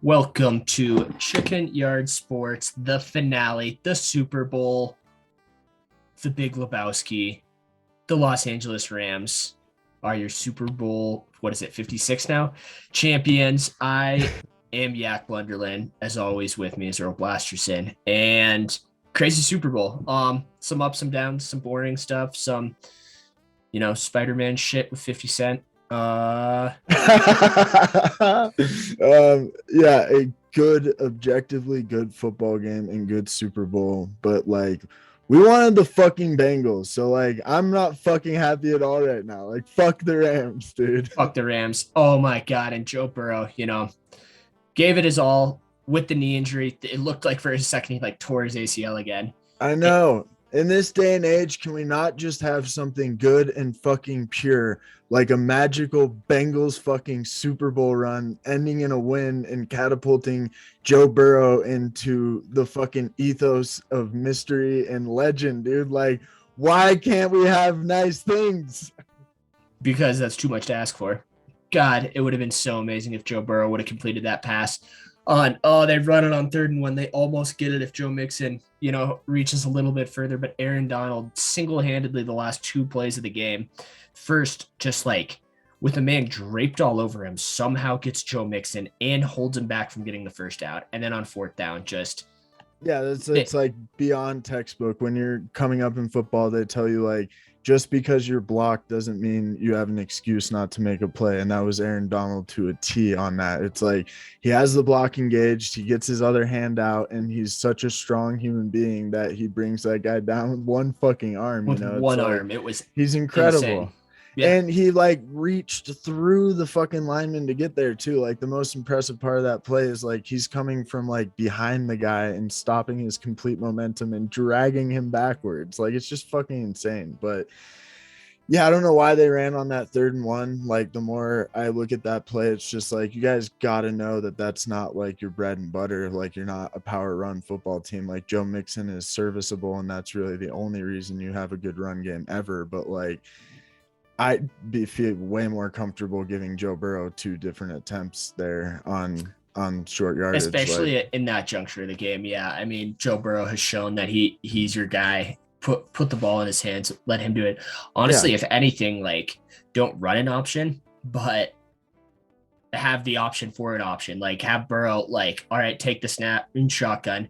Welcome to Chicken Yard Sports, the finale, the Super Bowl, the Big Lebowski. The Los Angeles Rams are your Super Bowl, 56 now? Champions. I am Yak Blunderland. As always, with me is Earl Blasterson. And crazy Super Bowl. Some ups, some downs, some boring stuff, some, Spider-Man shit with 50 Cent. Yeah, a good, objectively good football game and good Super Bowl, but we wanted the fucking Bengals, so I'm not fucking happy at all right now. Fuck the Rams, dude. Fuck the Rams. Oh my God. And Joe Burrow, gave it his all with the knee injury. It looked like for a second he tore his ACL again. I know. In this day and age, can we not just have something good and fucking pure, like a magical Bengals fucking Super Bowl run ending in a win and catapulting Joe Burrow into the fucking ethos of mystery and legend, dude? Why can't we have nice things? Because that's too much to ask for. God, it would have been so amazing if Joe Burrow would have completed that pass they run it on 3rd and 1. They almost get it if Joe Mixon, reaches a little bit further, but Aaron Donald single-handedly the last 2 plays of the game. First, just with a man draped all over him, somehow gets Joe Mixon and holds him back from getting the first out. And then on 4th down, it's beyond textbook. When you're coming up in football, they tell you just because you're blocked doesn't mean you have an excuse not to make a play. And that was Aaron Donald to a T on that. It's he has the block engaged, he gets his other hand out, and he's such a strong human being that he brings that guy down with one fucking arm. With one arm. It was he's incredible. Insane. Yeah. And he reached through the fucking lineman to get there too. The most impressive part of that play is he's coming from behind the guy and stopping his complete momentum and dragging him backwards. It's just fucking insane. But yeah, I don't know why they ran on that 3rd and 1. The more I look at that play, it's just you guys got to know that that's not your bread and butter. You're not a power run football team. Joe Mixon is serviceable, and that's really the only reason you have a good run game ever. But I'd feel way more comfortable giving Joe Burrow 2 different attempts there on short yardage, especially in that juncture of the game. Yeah, I mean, Joe Burrow has shown that he's your guy. Put the ball in his hands, let him do it. Honestly, If anything, don't run an option, but have the option for an option. Have Burrow all right, take the snap in shotgun.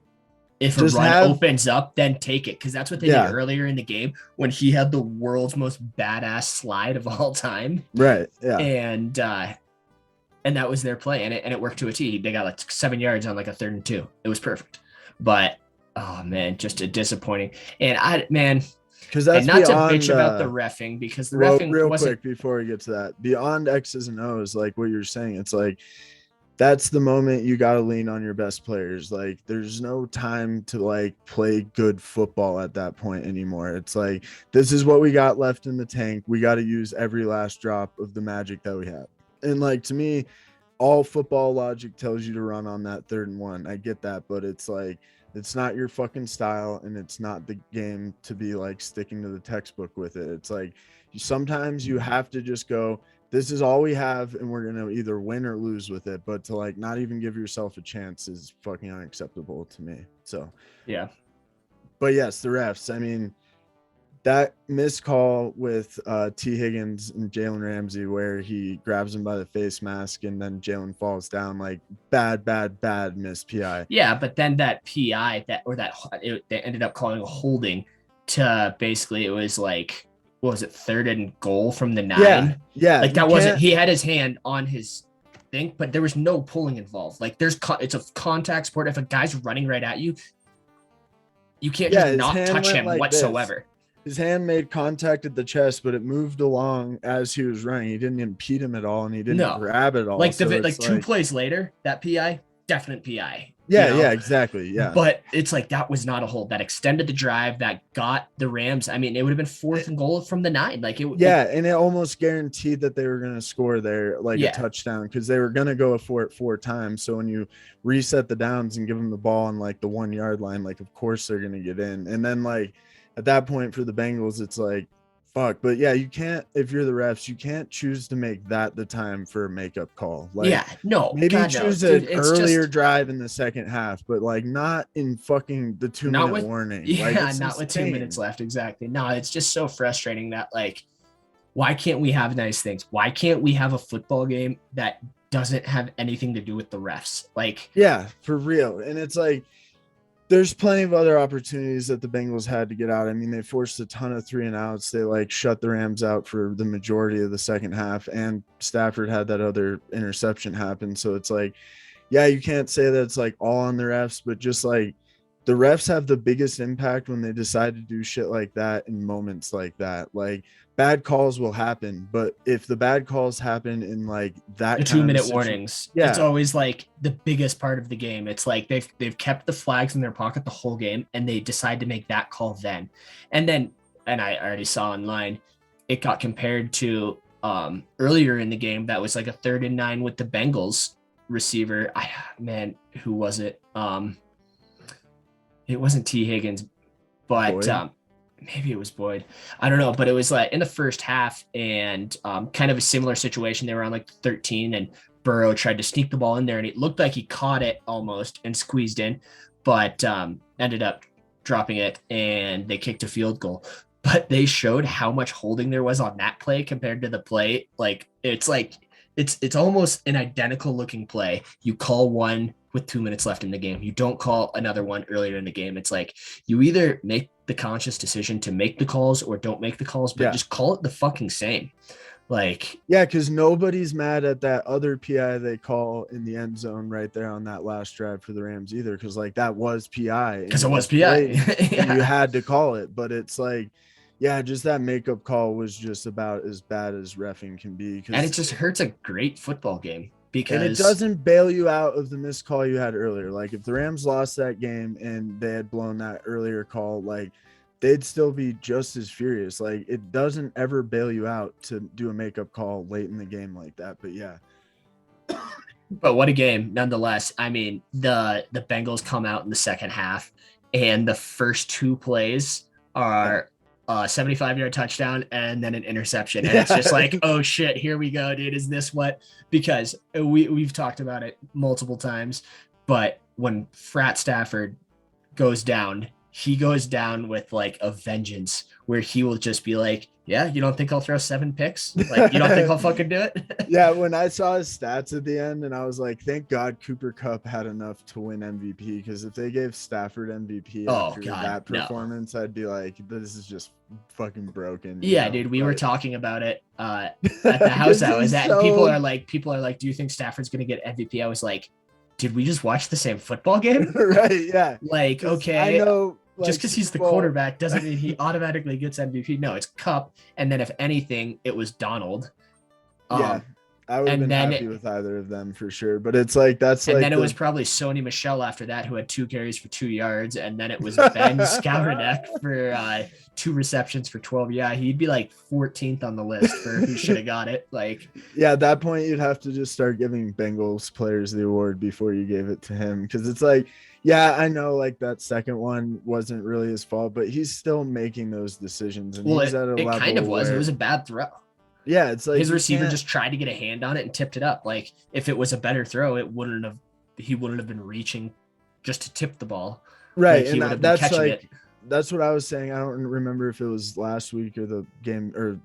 If a run opens up, then take it, because that's what they did earlier in the game when he had the world's most badass slide of all time. Right. Yeah. And that was their play, and it worked to a T. They got 7 yards on a 3rd and 2. It was perfect. But oh man, just a disappointing. And because that's not beyond, to bitch about the reffing, because the reffing real quick before we get to that, beyond X's and O's, what you're saying, it's that's the moment you got to lean on your best players. There's no time to play good football at that point anymore. It's this is what we got left in the tank. We got to use every last drop of the magic that we have. And to me, all football logic tells you to run on that 3rd and 1. I get that, but it's it's not your fucking style, and it's not the game to be sticking to the textbook with it. It's sometimes you have to just go, this is all we have, and we're going to either win or lose with it. But to not even give yourself a chance is fucking unacceptable to me. So, yeah. But yes, the refs, I mean, that missed call with T. Higgins and Jalen Ramsey, where he grabs him by the face mask and then Jalen falls down, bad missed PI. Yeah, but then that PI they ended up calling a holding to basically, it was what was it, 3rd and goal from the 9? Yeah. That wasn't, he had his hand on his thing, but there was no pulling involved. it's a contact sport. If a guy's running right at you, you can't just not touch him whatsoever. This. His hand made contact at the chest, but it moved along as he was running. He didn't impede him at all, and he didn't grab it all. 2 plays later, that PI, definite PI. Yeah, exactly. Yeah. But it's that was not a hold. That extended the drive, that got the Rams. I mean, it would have been 4th and goal from the 9. And it almost guaranteed that they were going to score there, a touchdown, because they were going to go for it 4 times. So when you reset the downs and give them the ball on the 1 yard line, of course they're going to get in. And then at that point for the Bengals, it's fuck. But yeah, you can't, if you're the refs, you can't choose to make that the time for a makeup call. Like, Yeah, no, maybe God no, choose dude. an It's earlier just drive in the second half, but like not in fucking the 2 not minute with warning. Like, yeah, it's not with 2 minutes insane. left. Exactly. No, it's just so frustrating that like, why can't we have nice things? Why can't we have a football game that doesn't have anything to do with the refs? Like, Yeah, for real. And it's like, there's plenty of other opportunities that the Bengals had to get out. I mean, they forced a ton of 3-and-outs. They like shut the Rams out for the majority of the second half, and Stafford had that other interception happen. So it's like, yeah, you can't say that it's like all on the refs, but just like the refs have the biggest impact when they decide to do shit like that in moments like that. Like, bad calls will happen, but if the bad calls happen in like the that two kind of minute situation, warnings, it's yeah, always like the biggest part of the game. It's like they've kept the flags in their pocket the whole game, and they decide to make that call then. And then, and I already saw online, it got compared to earlier in the game that was like a 3rd and 9 with the Bengals receiver. Who was it? It wasn't T. Higgins, but Boyd. maybe it was Boyd. I don't know, but it was like in the first half, and kind of a similar situation. They were on like 13, and Burrow tried to sneak the ball in there, and it looked like he caught it almost and squeezed in, but ended up dropping it, and they kicked a field goal. But they showed how much holding there was on that play compared to the play. It's almost an identical looking play. You call one with 2 minutes left in the game. You don't call another one earlier in the game. It's like you either make the conscious decision to make the calls or don't make the calls, but Yeah. just call it the fucking same. Like, Yeah, because nobody's mad at that other PI they call in the end zone right there on that last drive for the Rams either, because like that was PI and because it it was was PI. blatant and you Yeah. had to call it. But it's like, yeah, just that makeup call was just about as bad as reffing can be. And it Because just hurts a great football game and it because doesn't bail you out of the missed call you had earlier. Like if the Rams lost that game and they had blown that earlier call, like they'd still be just as furious. Like it doesn't ever bail you out to do a makeup call late in the game like that. But yeah, but what a game nonetheless. I mean, the Bengals come out in the second half, and the first two plays are a 75-yard touchdown and then an interception. And it's just like, oh shit, here we go, dude. Is this what? Because we've talked about it multiple times, but when Frat Stafford goes down, he goes down with like a vengeance where he will just be like, yeah, you don't think I'll throw 7 picks? Like, you don't think I'll fucking do it? Yeah, when I saw his stats at the end, and I was like, thank God Cooper Kupp had enough to win MVP. Because if they gave Stafford MVP Oh after God, that no. performance, I'd be like, this is just fucking broken. Yeah, dude, we were But talking about it at the house I was at, and people are like, do you think Stafford's gonna get MVP? I was like, did we just watch the same football game? right, yeah. Like, I okay, know, like, just because he's the Super Bowl- quarterback doesn't mean he automatically gets MVP. No, it's Cup, and then if anything, it was Donald. Yeah, I would have And been then happy with either of them for sure. But it's like that's and like then it the was probably Sony Michelle after that, who had 2 carries for 2 yards, and then it was Ben Skowronek for 2 receptions for 12. Yeah, he'd be like 14th on the list for who should have got it. Like, yeah, at that point you'd have to just start giving Bengals players the award before you gave it to him, because it's like, yeah, I know like that second one wasn't really his fault, but he's still making those decisions, and well, he's at a it level kind of was. where It was a bad throw. yeah, it's like His receiver can't- just tried to get a hand on it and tipped it up. Like, if it was a better throw, he wouldn't have been reaching just to tip the ball. right, Like, he would have and been that's catching like it. that's what I was saying. I don't remember if it was last week or the game or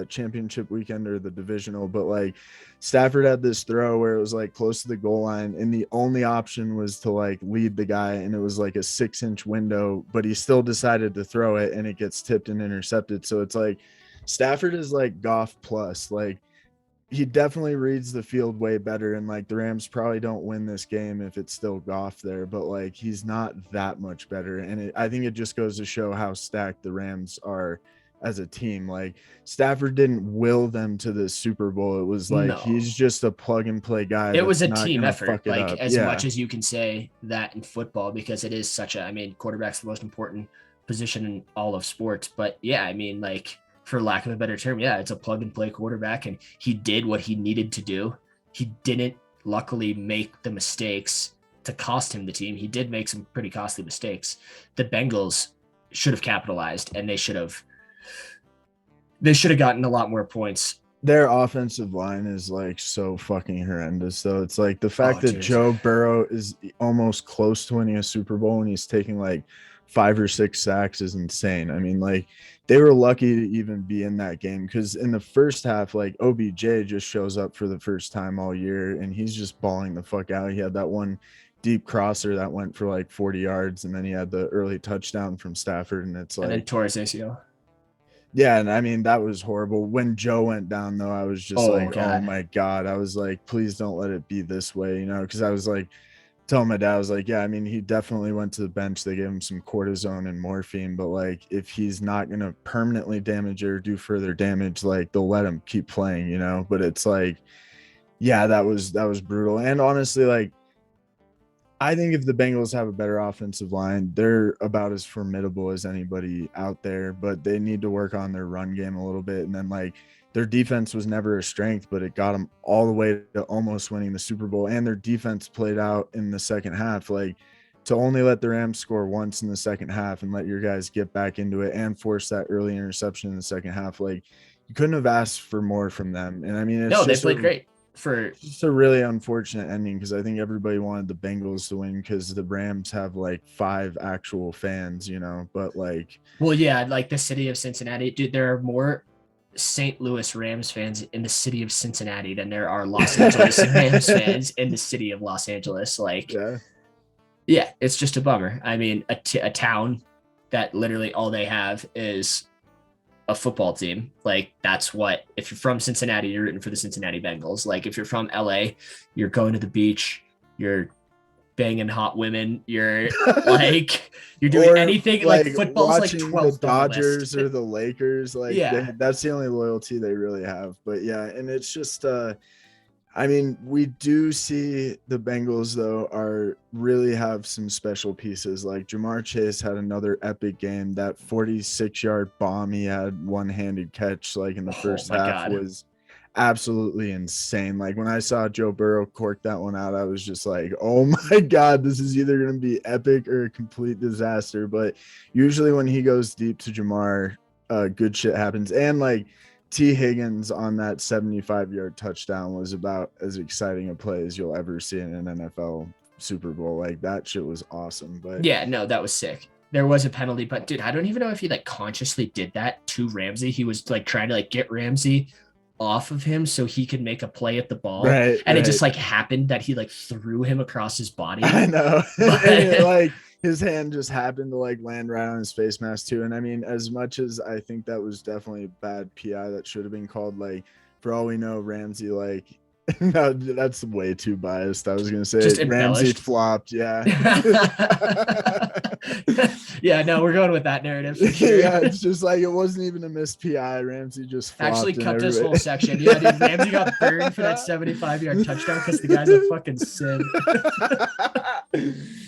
championship weekend or the divisional, but like Stafford had this throw where it was like close to the goal line, and the only option was to like lead the guy, and it was like a 6-inch window, but he still decided to throw it, and it gets tipped and intercepted. So it's like Stafford is like Goff plus. Like he definitely reads the field way better, and like the Rams probably don't win this game if it's still Goff there, but like he's not that much better. And I think it just goes to show how stacked the Rams are as a team. Like Stafford didn't will them to the Super Bowl. It was like No. he's just a plug and play guy. It was a that's not team gonna effort, fuck it like up. as Yeah. much as you can say that in football, because it is such a, I mean, quarterback's the most important position in all of sports. But yeah, I mean, like, for lack of a better term, yeah, it's a plug and play quarterback, and he did what he needed to do. He didn't luckily make the mistakes to cost him the team. He did make some pretty costly mistakes. The Bengals should have capitalized, and they should have They should have gotten a lot more points. Their offensive line is like so fucking horrendous. So it's like the fact Oh, that dude. Joe Burrow is almost close to winning a Super Bowl and he's taking like 5 or 6 sacks is insane. I mean, like they were lucky to even be in that game because in the first half, like OBJ just shows up for the first time all year and he's just balling the fuck out. He had that one deep crosser that went for like 40 yards and then he had the early touchdown from Stafford and it's And then like tore his ACL. yeah, and I mean that was horrible. When Joe went down though, I was just Oh, like, oh God. my God. I was like, please don't let it be this way, you know, because I was like telling my dad, I was like, yeah, I mean, he definitely went to the bench. They gave him some cortisone and morphine, but like if he's not gonna permanently damage or do further damage, like they'll let him keep playing, you know. But it's like, yeah, that was brutal. And honestly, like I think if the Bengals have a better offensive line, they're about as formidable as anybody out there, but they need to work on their run game a little bit. And then, like, their defense was never a strength, but it got them all the way to almost winning the Super Bowl. And their defense played out in the second half. Like, to only let the Rams score once in the second half and let your guys get back into it and force that early interception in the second half, like, you couldn't have asked for more from them. And I mean, it's No, they just played great for. just a really unfortunate ending because I think everybody wanted the Bengals to win because the Rams have like 5 actual fans, you know, but like, Well, yeah, like the city of Cincinnati, dude. There are more St. Louis Rams fans in the city of Cincinnati than there are Los Angeles Rams fans in the city of Los Angeles. Like, yeah, yeah, it's just a bummer. I mean, a town that literally all they have is a football team. Like, that's what, if you're from Cincinnati, you're rooting for the Cincinnati Bengals. Like, if you're from LA, you're going to the beach, you're banging hot women, you're like, you're doing or anything. Like, like football's like watching the 12th on the Dodgers list. or the Lakers, like Yeah. that's the only loyalty they really have. But yeah, and it's just I mean, we do see the Bengals though are really have some special pieces. Like Jamar Chase had another epic game. That 46-yard bomb he had one-handed catch like in the Oh first my half God. was absolutely insane. Like when I saw Joe Burrow cork that one out, I was just like, "Oh my God, this is either going to be epic or a complete disaster." But usually when he goes deep to Jamar, good shit happens. And like T. Higgins on that 75-yard touchdown was about as exciting a play as you'll ever see in an NFL Super Bowl. Like that shit was awesome. But Yeah, no, that was sick. There was a penalty, but dude, I don't even know if he like consciously did that to Ramsey. He was like trying to like get Ramsey off of him so he could make a play at the ball. And it right. just like happened that he like threw him across his body. I know. But And it, like his hand just happened to like land right on his face mask too. And I mean, as much as I think that was definitely a bad PI that should have been called, like for all we know, Ramsey like no, that's way too biased. I was gonna say just Ramsey embellished. flopped, yeah. Yeah, no, we're going with that narrative for sure. Yeah, it's just like it wasn't even a missed PI. Ramsey just flopped. Actually, And cut this everybody... whole section. Yeah, dude, Ramsey got burned for that 75-yard touchdown because the guy's a fucking sin.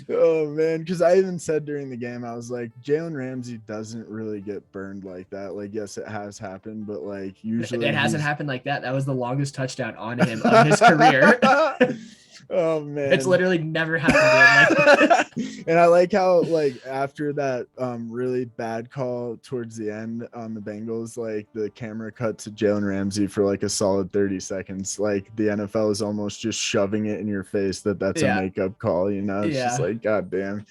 Oh man, because I even said during the game, I was like, Jalen Ramsey doesn't really get burned like that. Like, yes, it has happened, but like usually It hasn't happened like that. That was the longest touchdown on him of his career. Oh man, It's literally never happened to him. Like, and I like how like after that really bad call towards the end on the Bengals, like the camera cut to Jalen Ramsey for like a solid 30 seconds. Like the NFL is almost just shoving it in your face that that's a yeah, makeup call, you know. It's just yeah. like god damn.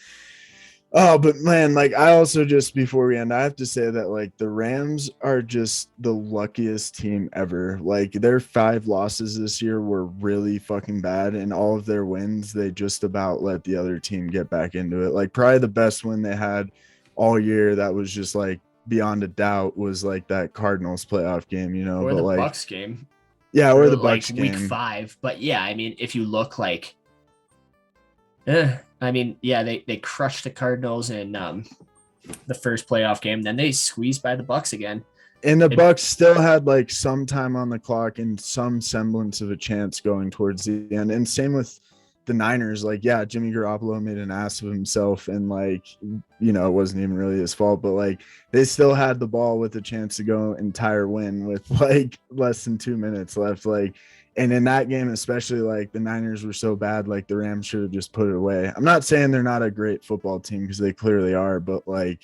Oh, but man, like I also just before we end, I have to say that like the Rams are just the luckiest team ever. Like their 5 losses this year were really fucking bad, and all of their wins, they just about let the other team get back into it. Like probably the best win they had all year that was just like beyond a doubt was like that Cardinals playoff game, you know. Or But the like Bucks game. yeah, or the Like Bucks week game. 5. But yeah, I mean, if you look like I mean, yeah, they crushed the Cardinals in the first playoff game. Then they squeezed by the Bucks again. And the Bucks still had like some time on the clock and some semblance of a chance going towards the end. And same with the Niners. Like, yeah, Jimmy Garoppolo made an ass of himself, and like, you know, it wasn't even really his fault, but like they still had the ball with a chance to go entire win with like less than 2 minutes left. Like, and in that game, especially, like the Niners were so bad, like the Rams should have just put it away. I'm not saying they're not a great football team because they clearly are, but like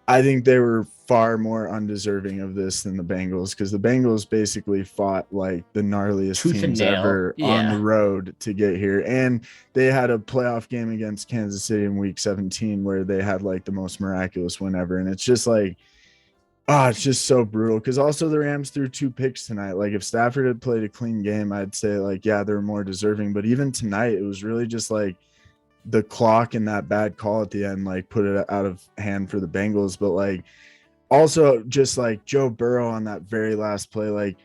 I think they were far more undeserving of this than the Bengals, because the Bengals basically fought like the gnarliest Tooth and teams nail. ever on the Yeah. road to get here. And they had a playoff game against Kansas City in week 17 where they had like the most miraculous win ever. And it's just like, it's just so brutal. Because also the Rams threw 2 picks tonight. Like if Stafford had played a clean game, I'd say like, yeah, they're more deserving. But even tonight, it was really just like the clock and that bad call at the end, like put it out of hand for the Bengals. But like also just like Joe Burrow on that very last play, like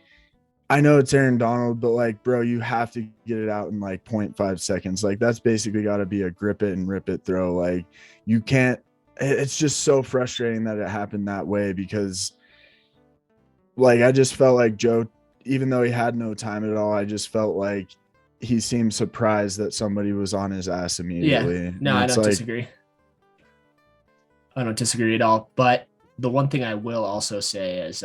I know it's Aaron Donald, but like, bro, you have to get it out in like 0.5 seconds. Like that's basically got to be a grip it and rip it throw. Like you can't, it's just so frustrating that it happened that way, because like I just felt like Joe, even though he had no time at all, I just felt like he seemed surprised that somebody was on his ass Yeah. immediately. No, And I it's don't like, disagree. I don't disagree at all. But the one thing I will also say is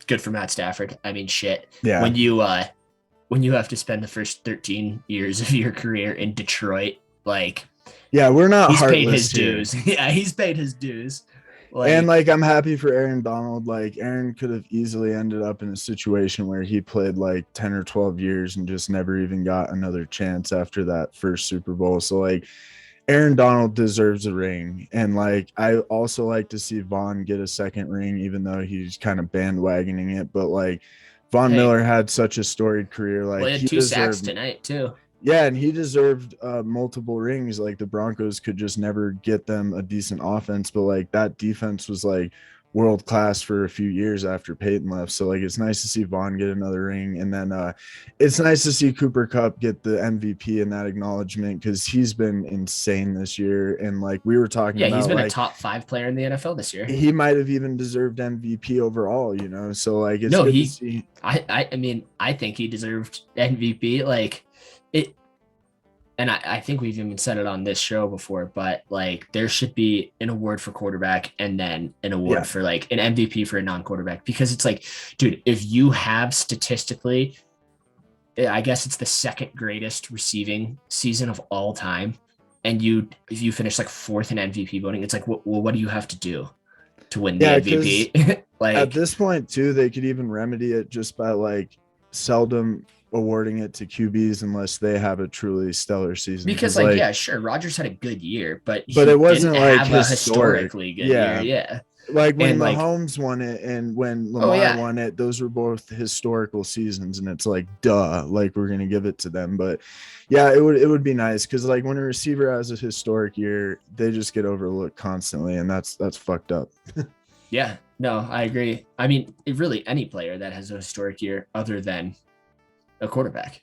good for Matt Stafford. I mean, shit. yeah, When you have to spend the first 13 years of your career in Detroit, like yeah, we're not he's paid heartless his here. dues. Yeah, he's paid his dues. And like I'm happy for Aaron Donald. Like Aaron could have easily ended up in a situation where he played like 10 or 12 years and just never even got another chance after that first Super Bowl. So like Aaron Donald deserves a ring. And like I also like to see Vaughn get a second ring, even though he's kind of bandwagoning it. But like Von Miller had such a storied career. Like he had 2 sacks tonight too. Yeah, and he deserved multiple rings. Like the Broncos could just never get them a decent offense, but like that defense was like world class for a few years after Peyton left. So like it's nice to see Vaughn get another ring, and then it's nice to see Cooper Kupp get the MVP and that acknowledgement, because he's been insane this year. And like we were talking about, he's been like, a top 5 player in the NFL this year. He might have even deserved MVP overall, you know. So like it's no, good he. to see. I mean, I think he deserved MVP. Like it. And I think we've even said it on this show before, but like there should be an award for quarterback and then an award for like an MVP for a non-quarterback, because it's like, dude, if you have statistically, I guess it's the second greatest receiving season of all time, and if you finish like 4th in MVP voting, it's like, well, what do you have to do to win the MVP? Like at this point too, they could even remedy it just by like seldom awarding it to QBs unless they have a truly stellar season. Because like yeah, sure, Rodgers had a good year, but it wasn't like have a historically good year. Yeah. Like when Mahomes won it and when Lamar won it, those were both historical seasons, and it's like, duh, like we're gonna give it to them. But yeah, it would be nice, because like when a receiver has a historic year, they just get overlooked constantly, and that's fucked up. Yeah, no, I agree. I mean, really any player that has a historic year other than a quarterback.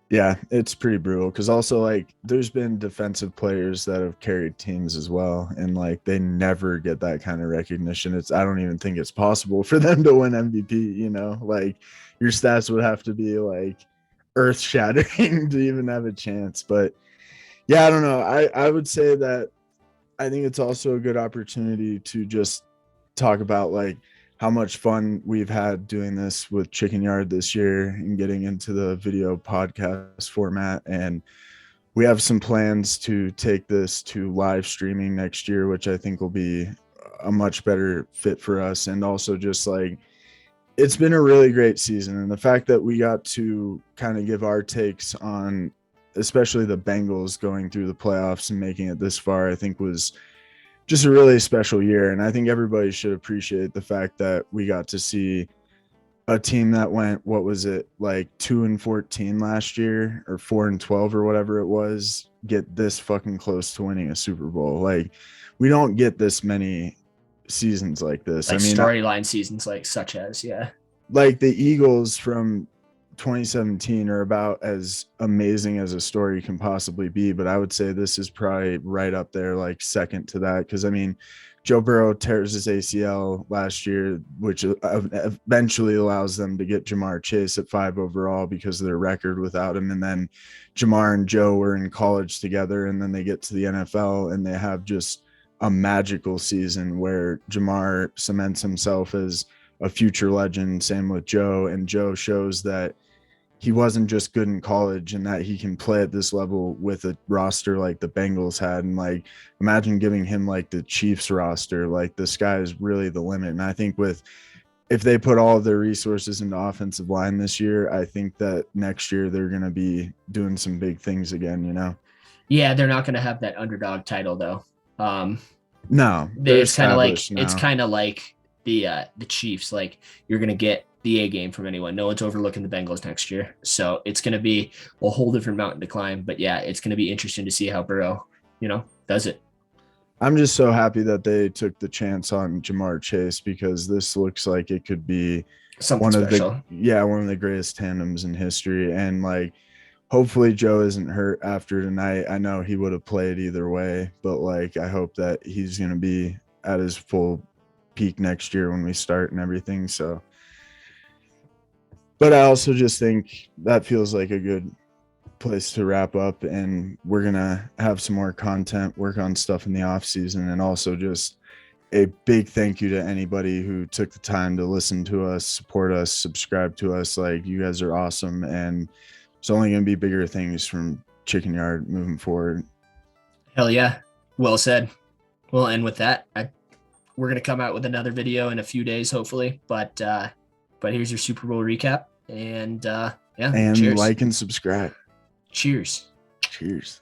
Yeah, it's pretty brutal, because also like there's been defensive players that have carried teams as well, and like they never get that kind of recognition. I don't even think it's possible for them to win MVP, you know. Like your stats would have to be like earth shattering to even have a chance. But yeah, I don't know. I would say that I think it's also a good opportunity to just talk about like how much fun we've had doing this with Chicken Yard this year and getting into the video podcast format. And we have some plans to take this to live streaming next year, which I think will be a much better fit for us. And also just like, it's been a really great season. And the fact that we got to kind of give our takes on, especially the Bengals going through the playoffs and making it this far, I think was just a really special year. And I think everybody should appreciate the fact that we got to see a team that went, what was it, like 2-14 last year, or 4-12 or whatever it was, get this fucking close to winning a Super Bowl. Like we don't get this many seasons like this. Like, I mean, storyline seasons like such as, like the Eagles from 2017 are about as amazing as a story can possibly be, but I would say this is probably right up there, like second to that. Because I mean, Joe Burrow tears his ACL last year, which eventually allows them to get Jamar Chase at 5 overall because of their record without him. And then Jamar and Joe were in college together, and then they get to the NFL and they have just a magical season where Jamar cements himself as a future legend. Same with Joe, and Joe shows that he wasn't just good in college and that he can play at this level with a roster like the Bengals had. And like, imagine giving him like the Chiefs roster, like the sky is really the limit. And I think if they put all of their resources into offensive line this year, I think that next year they're going to be doing some big things again, you know? Yeah, they're not going to have that underdog title though. No, they're It's kind of like established now. the Chiefs. Like you're going to get the A game from anyone. No one's overlooking the Bengals next year, so it's going to be a whole different mountain to climb. But yeah, it's going to be interesting to see how Burrow, does it. I'm just so happy that they took the chance on Jamar Chase because this looks like it could be Something special. one of the greatest tandems in history. And like, hopefully Joe isn't hurt after tonight. I know he would have played either way, but like, I hope that he's going to be at his full peak next year when we start and everything. So, but I also just think that feels like a good place to wrap up, and we're gonna have some more content, work on stuff in the off season, and also just a big thank you to anybody who took the time to listen to us, support us, subscribe to us. Like, you guys are awesome, and it's only gonna be bigger things from Chicken Yard moving forward. Hell yeah, well said. Well, and with that, we're gonna come out with another video in a few days, hopefully. But here's your Super Bowl recap, and and cheers. like and subscribe. Cheers. Cheers.